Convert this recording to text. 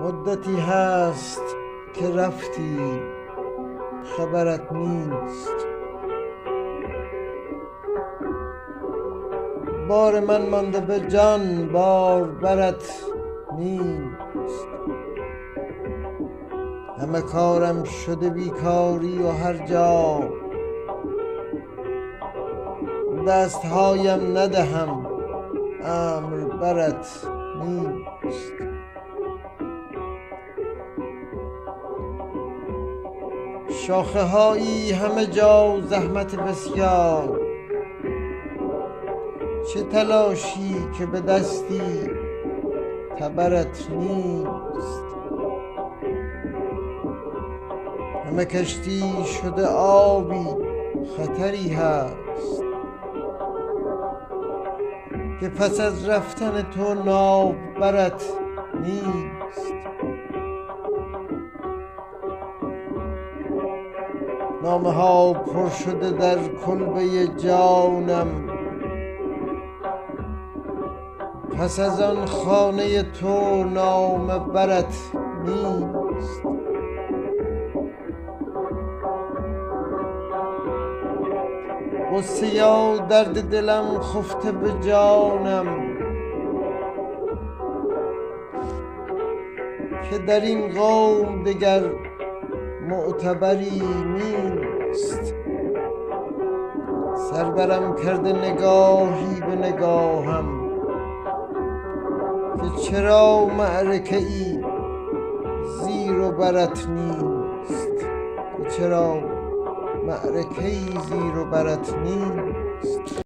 مدتی هست که رفتی خبرت نیست. بار من مانده به جان بار برت نیست. همه کارم شده بیکاری و هر جا دستهایم ندهم امر برت نیست. شاخه هایی همه جا زحمت بسیار، چه تلاشی که به دستی تبرت نیست. همه کشتی شده آبی خطری هست، که پس از رفتن تو ناو برت نیست. نامه ها پر شده در کلبه جانم، پس از آن خانه تو نامه برت نیست. غصه یا درد دلم خفته به جانم، که در این قوم دگر معتبری نیست. سربرم کرده نگاهی به نگاهم، که چرا معرکه ای زیر و برت نیست. که چرا معرکه ای زیر و برت نیست.